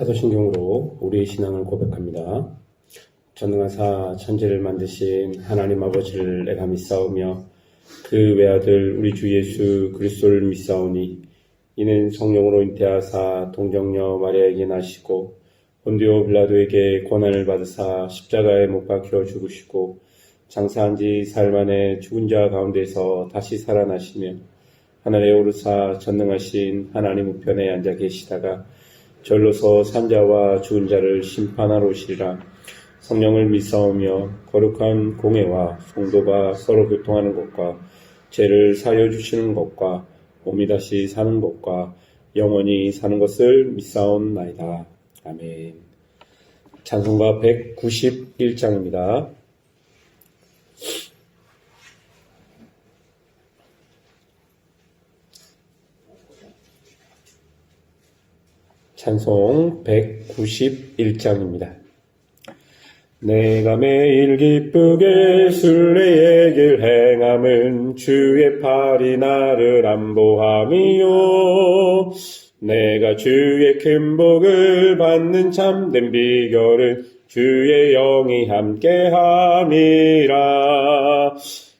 사도신경으로 우리의 신앙을 고백합니다. 전능하사 천지를 만드신 하나님 아버지를 내가 믿사오며 그 외아들 우리 주 예수 그리스도를 믿사오니 이는 성령으로 잉태하사 동정녀 마리아에게 나시고 본디오 빌라도에게 고난을 받으사 십자가에 못 박혀 죽으시고 장사한 지 사흘 만에 죽은 자 가운데서 다시 살아나시며 하늘에 오르사 전능하신 하나님 우편에 앉아 계시다가 절로서 산자와 죽은 자를 심판하러 오시리라. 성령을 믿사오며 거룩한 공회와 성도가 서로 교통하는 것과 죄를 사하여 주시는 것과 몸이 다시 사는 것과 영원히 사는 것을 믿사옵나이다. 아멘. 찬송가 191장입니다. 찬송 191장입니다. 내가 매일 기쁘게 순례의 길 행함은 주의 팔이 나를 안보함이요 내가 주의 큰 복을 받는 참된 비결은 주의 영이 함께함이라.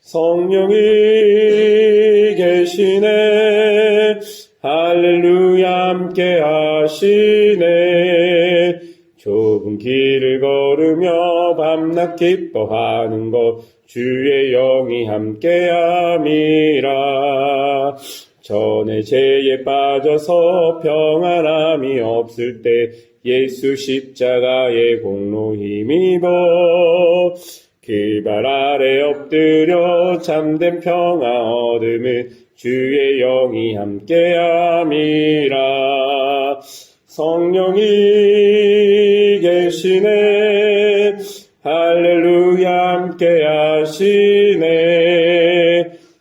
성령이 계시네 할렐루야 함께 하시네. 좁은 길을 걸으며 밤낮 기뻐하는 것 주의 영이 함께 함이라. 전에 죄에 빠져서 평안함이 없을 때 예수 십자가의 공로 힘입어 그 발 아래 엎드려 참된 평화 얻음은 주의 영이 함께함이라. 성령이 계시네 할렐루야 함께하시네.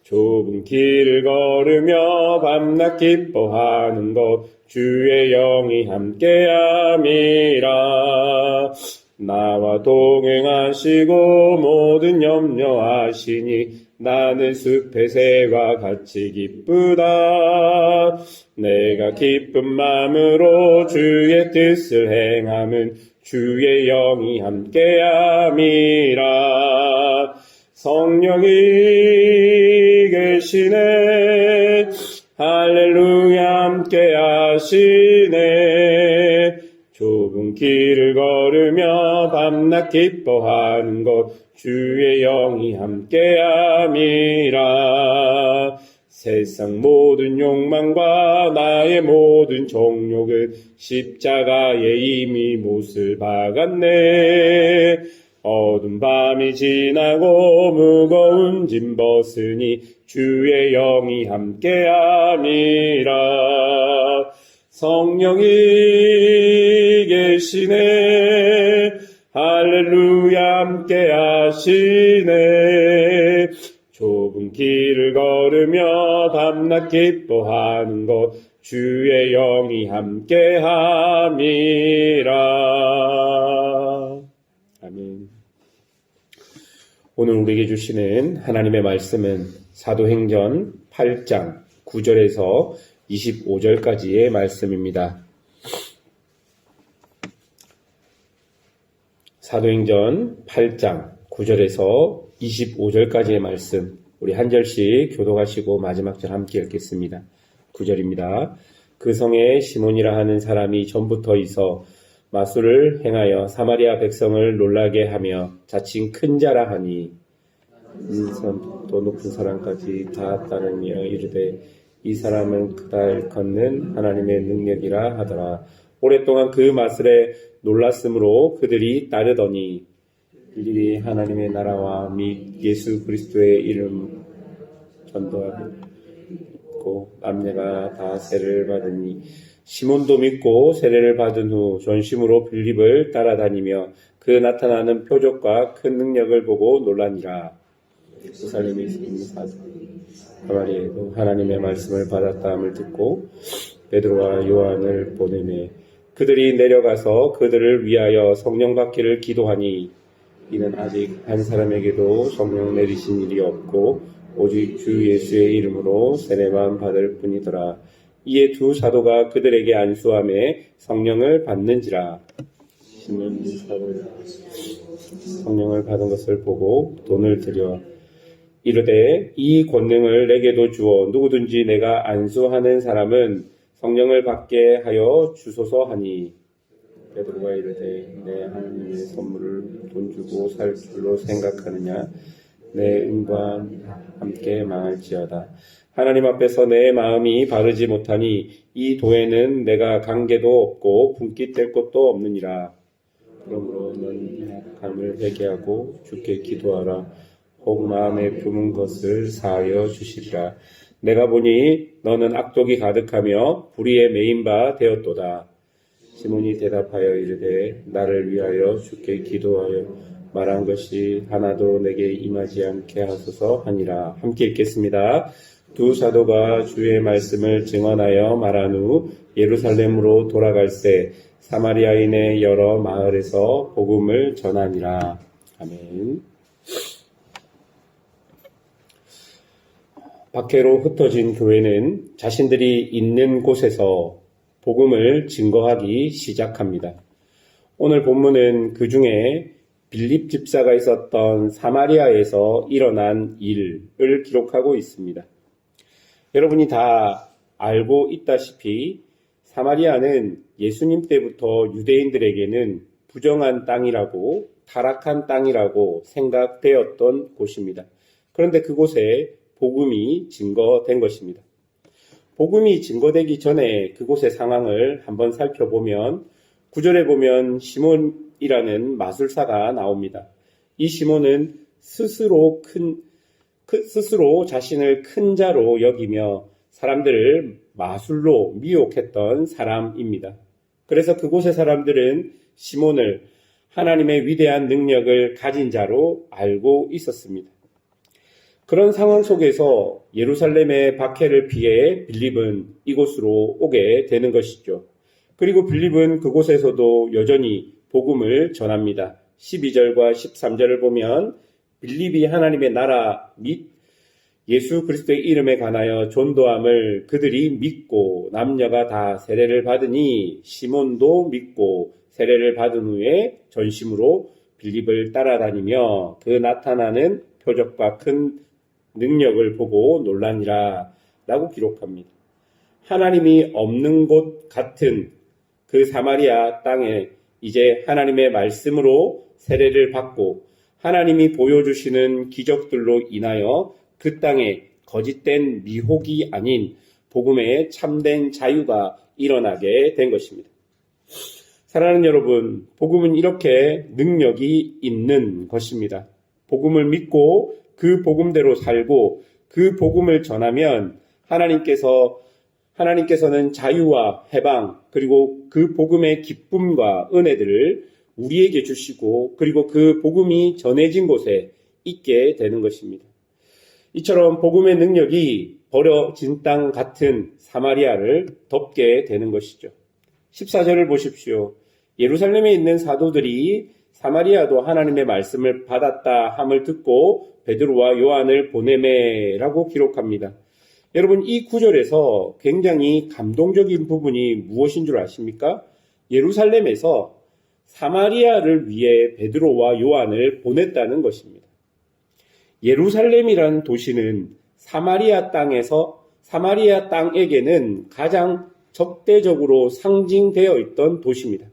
좁은 길을 걸으며 밤낮 기뻐하는 것 주의 영이 함께함이라. 나와 동행하시고 모든 염려하시니 나는 숲의 새와 같이 기쁘다. 내가 기쁜 마음으로 주의 뜻을 행함은 주의 영이 함께함이라. 성령이 계시네 할렐루야 함께하시네. 좁은 길을 걸으며 밤낮 기뻐하는 것 주의 영이 함께함이라. 세상 모든 욕망과 나의 모든 정욕은 십자가에 이미 못을 박았네. 어두운 밤이 지나고 무거운 짐 벗으니 주의 영이 함께함이라. 성령이 계시네 할렐루야 함께하시네. 좁은 길을 걸으며 밤낮 기뻐하는 것 주의 영이 함께함이라. 아멘. 오늘 우리에게 주시는 하나님의 말씀은 사도행전 8장 9절에서 25절까지의 말씀입니다. 사도행전 8장 9절에서 25절까지의 말씀, 우리 한 절씩 교독하시고 마지막 절 함께 읽겠습니다. 9절입니다. 그 성에 시몬이라 하는 사람이 전부터 있어 마술을 행하여 사마리아 백성을 놀라게 하며 자칭 큰 자라 하니 인선부터 높은 사람까지 다 따르며 이르되 이 사람은 크다 일컫는 하나님의 능력이라 하더라. 오랫동안 그 마술에 놀랐으므로 그들이 따르더니 일일이 하나님의 나라와 및 예수 그리스도의 이름 전도하고 남녀가 다 세례를 받으니 시몬도 믿고 세례를 받은 후 전심으로 빌립을 따라다니며 그 나타나는 표적과 큰 능력을 보고 놀라니라. 예루살렘에 있는 사도 가말리엘도 하나님의 말씀을 받았다함을 듣고 베드로와 요한을 보내매 그들이 내려가서 그들을 위하여 성령 받기를 기도하니 이는 아직 한 사람에게도 성령 내리신 일이 없고 오직 주 예수의 이름으로 세례만 받을 뿐이더라. 이에 두 사도가 그들에게 안수함에 성령을 받는지라. 시몬 사도가 성령을 받은 것을 보고 돈을 들여 이르되 이 권능을 내게도 주어 누구든지 내가 안수하는 사람은 성령을 받게 하여 주소서 하니, 베드로가 이르되 내 하나님의 선물을 돈 주고 살 줄로 생각하느냐? 내 은과 함께 망할지어다. 하나님 앞에서 내 마음이 바르지 못하니 이 도에는 내가 관계도 없고 분깃될 것도 없느니라. 그러므로 넌 감을 회개하고 주께 기도하라. 혹 마음에 품은 것을 사하여 주시리라. 내가 보니 너는 악독이 가득하며 불의에 매인 바 되었도다. 시몬이 대답하여 이르되 나를 위하여 주께 기도하여 말한 것이 하나도 내게 임하지 않게 하소서 하니라. 함께 읽겠습니다. 두 사도가 주의 말씀을 증언하여 말한 후 예루살렘으로 돌아갈새 사마리아인의 여러 마을에서 복음을 전하니라. 아멘. 박해로 흩어진 교회는 자신들이 있는 곳에서 복음을 증거하기 시작합니다. 오늘 본문은 그 중에 빌립 집사가 있었던 사마리아에서 일어난 일을 기록하고 있습니다. 여러분이 다 알고 있다시피 사마리아는 예수님 때부터 유대인들에게는 부정한 땅이라고, 타락한 땅이라고 생각되었던 곳입니다. 그런데 그곳에 복음이 증거된 것입니다. 복음이 증거되기 전에 그곳의 상황을 한번 살펴보면 9절에 보면 시몬이라는 마술사가 나옵니다. 이 시몬은 스스로 자신을 큰 자로 여기며 사람들을 마술로 미혹했던 사람입니다. 그래서 그곳의 사람들은 시몬을 하나님의 위대한 능력을 가진 자로 알고 있었습니다. 그런 상황 속에서 예루살렘의 박해를 피해 빌립은 이곳으로 오게 되는 것이죠. 그리고 빌립은 그곳에서도 여전히 복음을 전합니다. 12절과 13절을 보면 빌립이 하나님의 나라 및 예수 그리스도의 이름에 관하여 전도함을 그들이 믿고 남녀가 다 세례를 받으니 시몬도 믿고 세례를 받은 후에 전심으로 빌립을 따라다니며 그 나타나는 표적과 큰 능력을 보고 놀라니라 라고 기록합니다. 하나님이 없는 곳 같은 그 사마리아 땅에 이제 하나님의 말씀으로 세례를 받고 하나님이 보여주시는 기적들로 인하여 그 땅에 거짓된 미혹이 아닌 복음의 참된 자유가 일어나게 된 것입니다. 사랑하는 여러분, 복음은 이렇게 능력이 있는 것입니다. 복음을 믿고 그 복음대로 살고 그 복음을 전하면 하나님께서는 자유와 해방 그리고 그 복음의 기쁨과 은혜들을 우리에게 주시고 그리고 그 복음이 전해진 곳에 있게 되는 것입니다. 이처럼 복음의 능력이 버려진 땅 같은 사마리아를 덮게 되는 것이죠. 14절을 보십시오. 예루살렘에 있는 사도들이 사마리아도 하나님의 말씀을 받았다 함을 듣고 베드로와 요한을 보내매라고 기록합니다. 여러분, 이 구절에서 굉장히 감동적인 부분이 무엇인 줄 아십니까? 예루살렘에서 사마리아를 위해 베드로와 요한을 보냈다는 것입니다. 예루살렘이라는 도시는 사마리아 땅에게는 가장 적대적으로 상징되어 있던 도시입니다.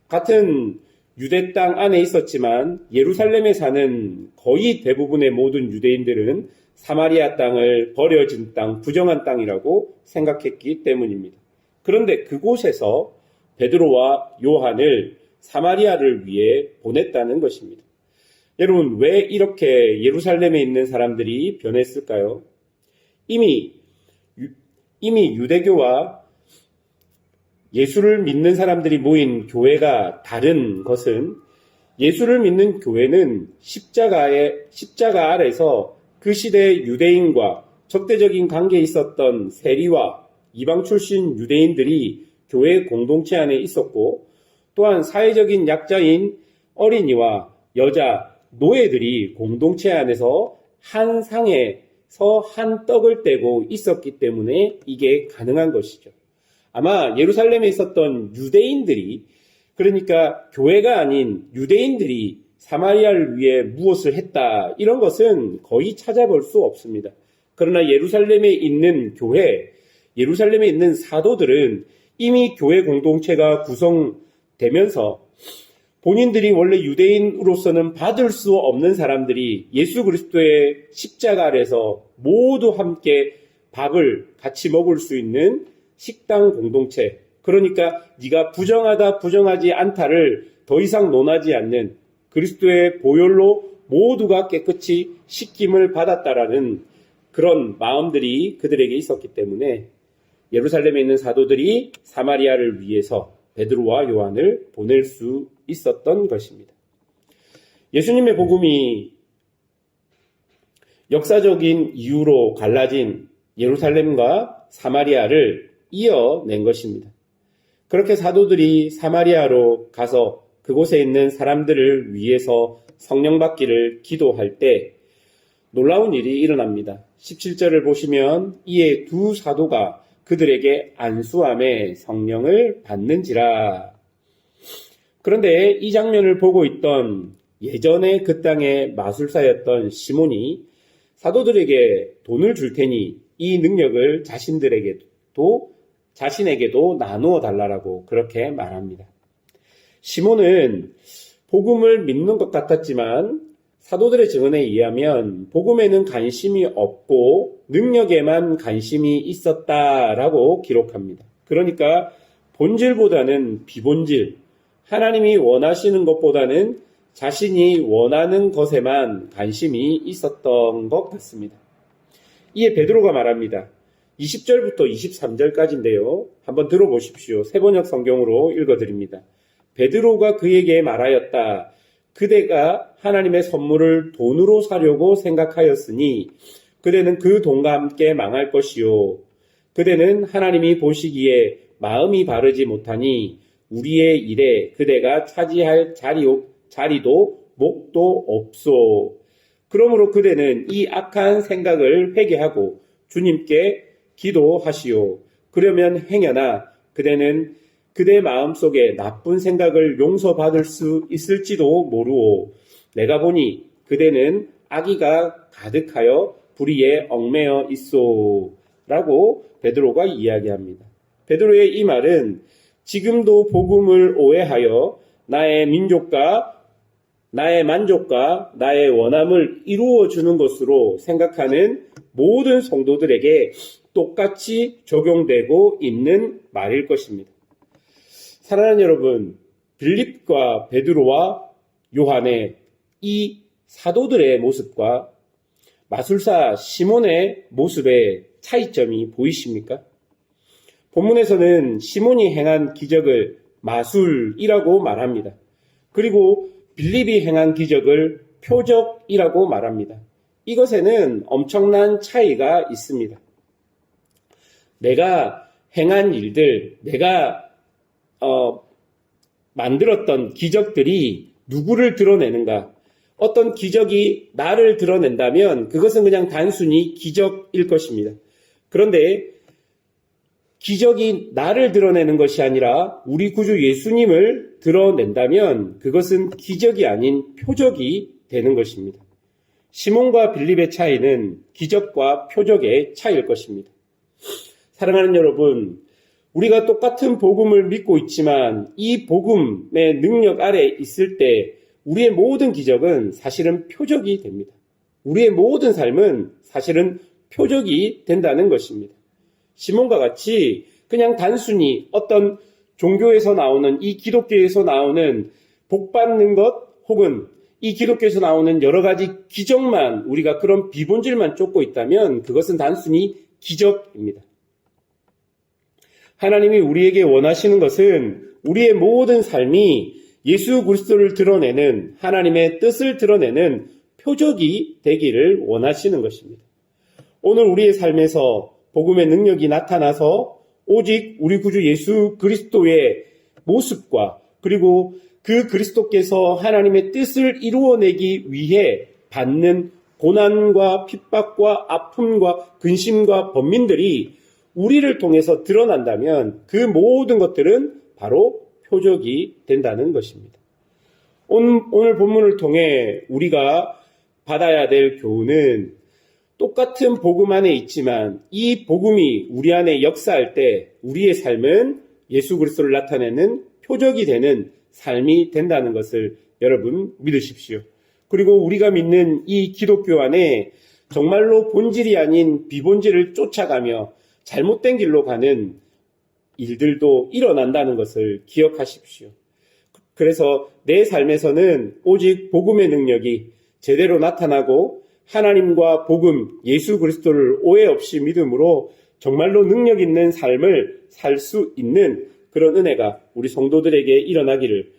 같은 유대 땅 안에 있었지만 예루살렘에 사는 거의 대부분의 모든 유대인들은 사마리아 땅을 버려진 땅, 부정한 땅이라고 생각했기 때문입니다. 그런데 그곳에서 베드로와 요한을 사마리아를 위해 보냈다는 것입니다. 여러분, 왜 이렇게 예루살렘에 있는 사람들이 변했을까요? 이미 유대교와 예수를 믿는 사람들이 모인 교회가 다른 것은 예수를 믿는 교회는 십자가 아래서 그 시대 유대인과 적대적인 관계에 있었던 세리와 이방 출신 유대인들이 교회 공동체 안에 있었고 또한 사회적인 약자인 어린이와 여자, 노예들이 공동체 안에서 한 상에서 한 떡을 떼고 있었기 때문에 이게 가능한 것이죠. 아마 예루살렘에 있었던 유대인들이, 그러니까 교회가 아닌 유대인들이 사마리아를 위해 무엇을 했다, 이런 것은 거의 찾아볼 수 없습니다. 그러나 예루살렘에 있는 교회, 예루살렘에 있는 사도들은 이미 교회 공동체가 구성되면서 본인들이 원래 유대인으로서는 받을 수 없는 사람들이 예수 그리스도의 십자가 아래서 모두 함께 밥을 같이 먹을 수 있는 식당 공동체, 그러니까 네가 부정하다 부정하지 않다를 더 이상 논하지 않는 그리스도의 보혈로 모두가 깨끗이 씻김을 받았다라는 그런 마음들이 그들에게 있었기 때문에 예루살렘에 있는 사도들이 사마리아를 위해서 베드로와 요한을 보낼 수 있었던 것입니다. 예수님의 복음이 역사적인 이유로 갈라진 예루살렘과 사마리아를 이어낸 것입니다. 그렇게 사도들이 사마리아로 가서 그곳에 있는 사람들을 위해서 성령 받기를 기도할 때 놀라운 일이 일어납니다. 17절을 보시면 이에 두 사도가 그들에게 안수함에 성령을 받는지라. 그런데 이 장면을 보고 있던 예전에 그 땅의 마술사였던 시몬이 사도들에게 돈을 줄 테니 이 능력을 자신에게도 나누어 달라고 그렇게 말합니다. 시몬은 복음을 믿는 것 같았지만 사도들의 증언에 의하면 복음에는 관심이 없고 능력에만 관심이 있었다라고 기록합니다. 그러니까 본질보다는 비본질, 하나님이 원하시는 것보다는 자신이 원하는 것에만 관심이 있었던 것 같습니다. 이에 베드로가 말합니다. 20절부터 23절까지인데요. 한번 들어보십시오. 세번역 성경으로 읽어드립니다. 베드로가 그에게 말하였다. 그대가 하나님의 선물을 돈으로 사려고 생각하였으니 그대는 그 돈과 함께 망할 것이요. 그대는 하나님이 보시기에 마음이 바르지 못하니 우리의 일에 그대가 차지할 자리도 목도 없소. 그러므로 그대는 이 악한 생각을 회개하고 주님께 기도하시오. 그러면 행여나 그대는 그대 마음속에 나쁜 생각을 용서받을 수 있을지도 모르오. 내가 보니 그대는 악의가 가득하여 불의에 얽매여 있소. 라고 베드로가 이야기합니다. 베드로의 이 말은 지금도 복음을 오해하여 나의 민족과 나의 만족과 나의 원함을 이루어주는 것으로 생각하는 모든 성도들에게 똑같이 적용되고 있는 말일 것입니다. 사랑하는 여러분, 빌립과 베드로와 요한의 이 사도들의 모습과 마술사 시몬의 모습의 차이점이 보이십니까? 본문에서는 시몬이 행한 기적을 마술이라고 말합니다. 그리고 빌립이 행한 기적을 표적이라고 말합니다. 이것에는 엄청난 차이가 있습니다. 내가 행한 일들, 내가 만들었던 기적들이 누구를 드러내는가? 어떤 기적이 나를 드러낸다면 그것은 그냥 단순히 기적일 것입니다. 그런데 기적이 나를 드러내는 것이 아니라 우리 구주 예수님을 드러낸다면 그것은 기적이 아닌 표적이 되는 것입니다. 시몬과 빌립의 차이는 기적과 표적의 차이일 것입니다. 사랑하는 여러분, 우리가 똑같은 복음을 믿고 있지만 이 복음의 능력 아래 있을 때 우리의 모든 기적은 사실은 표적이 됩니다. 우리의 모든 삶은 사실은 표적이 된다는 것입니다. 시몬과 같이 그냥 단순히 어떤 종교에서 나오는, 이 기독교에서 나오는 복받는 것 혹은 이 기독교에서 나오는 여러 가지 기적만, 우리가 그런 비본질만 쫓고 있다면 그것은 단순히 기적입니다. 하나님이 우리에게 원하시는 것은 우리의 모든 삶이 예수 그리스도를 드러내는, 하나님의 뜻을 드러내는 표적이 되기를 원하시는 것입니다. 오늘 우리의 삶에서 복음의 능력이 나타나서 오직 우리 구주 예수 그리스도의 모습과 그리고 그 그리스도께서 하나님의 뜻을 이루어내기 위해 받는 고난과 핍박과 아픔과 근심과 번민들이 우리를 통해서 드러난다면 그 모든 것들은 바로 표적이 된다는 것입니다. 오늘 본문을 통해 우리가 받아야 될 교훈은 똑같은 복음 안에 있지만 이 복음이 우리 안에 역사할 때 우리의 삶은 예수 그리스도를 나타내는 표적이 되는 삶이 된다는 것을 여러분 믿으십시오. 그리고 우리가 믿는 이 기독교 안에 정말로 본질이 아닌 비본질을 쫓아가며 잘못된 길로 가는 일들도 일어난다는 것을 기억하십시오. 그래서 내 삶에서는 오직 복음의 능력이 제대로 나타나고 하나님과 복음, 예수 그리스도를 오해 없이 믿음으로 정말로 능력 있는 삶을 살 수 있는 그런 은혜가 우리 성도들에게 일어나기를